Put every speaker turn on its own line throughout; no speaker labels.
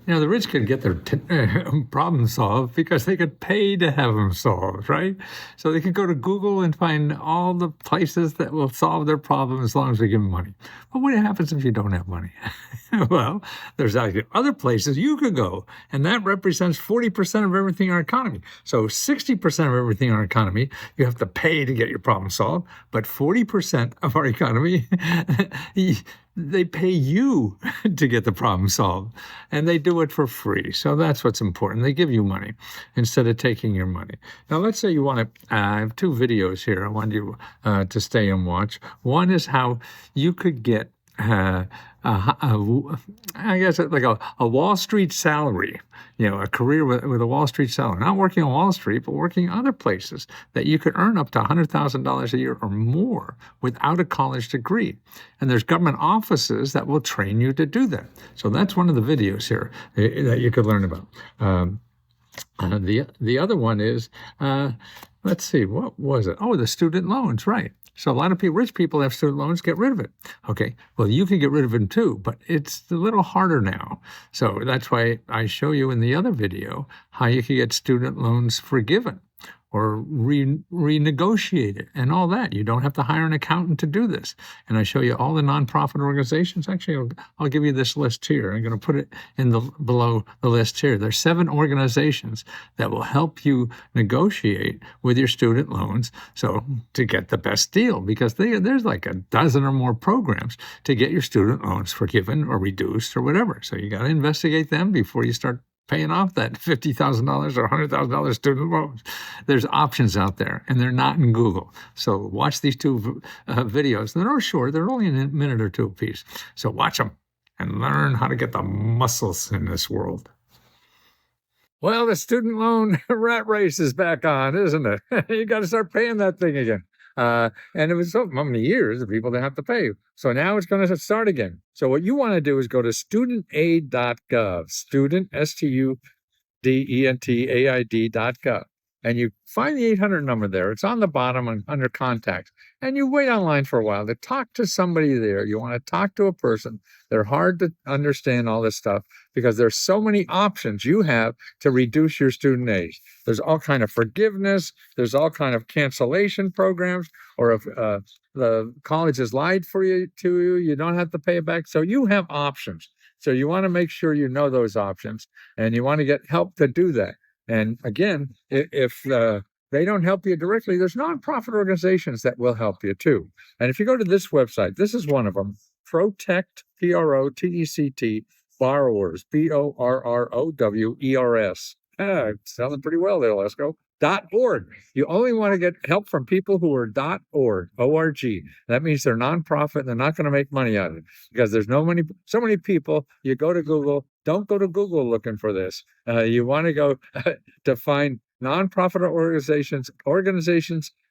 The rich could get their problems solved because they could pay to have them solved, right? So they can go to Google and find all the places that will solve their problem as long as we give them money. But what happens if you don't have money? Well, there's actually other places you could go, and that represents 40% of everything in our economy. So 60% of everything in our economy, you have to pay to get your problem solved, but 40% of our economy, they pay you to get the problem solved, and they do it for free. So that's what's important. They give you money instead of taking your money. Now, let's say you want to, I have two videos here I want you to stay and watch. One is how you could get I guess like a Wall Street salary, a career with a Wall Street salary, not working on Wall Street, but working other places that you could earn up to $100,000 a year or more without a college degree. And there's government offices that will train you to do that. So that's one of the videos here that you could learn about. The other one is, let's see, what was it? Oh, the student loans, right. So a lot of rich people have student loans, get rid of it. Okay, well, you can get rid of it too, but it's a little harder now. So that's why I show you in the other video how you can get student loans forgiven or renegotiate it and all that. You don't have to hire an accountant to do this. And I show you all the nonprofit organizations. Actually, I'll give you this list here. I'm going to put it in below the list here. There's 7 organizations that will help you negotiate with your student loans to get the best deal, because there's like a dozen or more programs to get your student loans forgiven or reduced or whatever. So you got to investigate them before you start paying off that $50,000 or $100,000 student loans. There's options out there, and they're not in Google. So watch these two videos. They're short. They're only a minute or two apiece. So watch them and learn how to get the muscles in this world. Well, the student loan rat race is back on, isn't it? You got to start paying that thing again. And it was so many years that people didn't have to pay. So now it's going to start again. So what you want to do is go to studentaid.gov, student, STUDENTAID.gov. And you find the 800 number there. It's on the bottom under contacts. And you wait online for a while to talk to somebody there. You want to talk to a person. They're hard to understand all this stuff because there's so many options you have to reduce your student aid. There's all kind of forgiveness. There's all kind of cancellation programs. Or if the college has lied to you, you don't have to pay it back. So you have options. So you want to make sure you know those options, and you want to get help to do that. And again, if they don't help you directly, there's nonprofit organizations that will help you too. And if you go to this website, this is one of them, Protect, Protect, Borrowers, BORROWERS. Sounding pretty well there, Lesko. .org. You only want to get help from people who are .org, O-R-G. That means they're nonprofit and they're not going to make money out of it, because there's so many people. You go to Google, don't go to Google looking for this. You want to go to find nonprofit organizations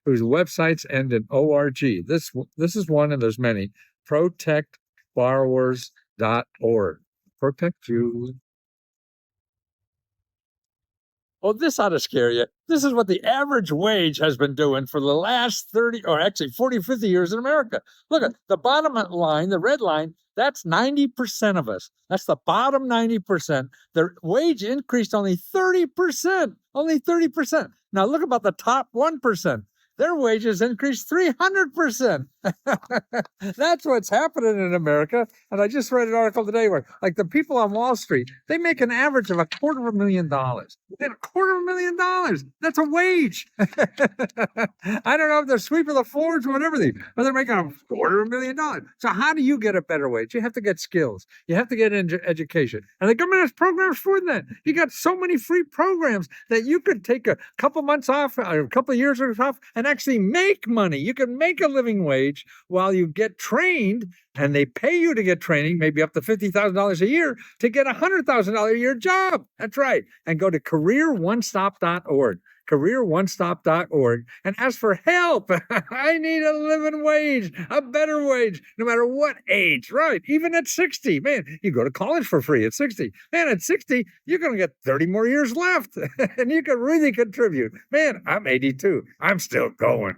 whose websites end in ORG. This is one, and there's many. ProtectBorrowers.org. Protect you. Well, this ought to scare you. This is what the average wage has been doing for the last 40, 50 years in America. Look at the bottom line, the red line, that's 90% of us. That's the bottom 90%. Their wage increased only 30%. Only 30%. Now look about the top 1%. Their wages increased 300%. That's what's happening in America. And I just read an article today where, like, the people on Wall Street, they make an average of $250,000. They have $250,000. That's a wage. I don't know if they're sweeping the floors or whatever but they're making $250,000. So how do you get a better wage? You have to get skills. You have to get education. And the government has programs for that. You got so many free programs that you could take a couple months off, or a couple of years off, and actually make money. You can make a living wage while you get trained, and they pay you to get training, maybe up to $50,000 a year, to get a $100,000 a year job. That's right. And go to careeronestop.org. careeronestop.org, and ask for help. I need a living wage, a better wage, no matter what age, right? Even at 60, man, you go to college for free at 60. Man, at 60, you're going to get 30 more years left, and you can really contribute. Man, I'm 82. I'm still going.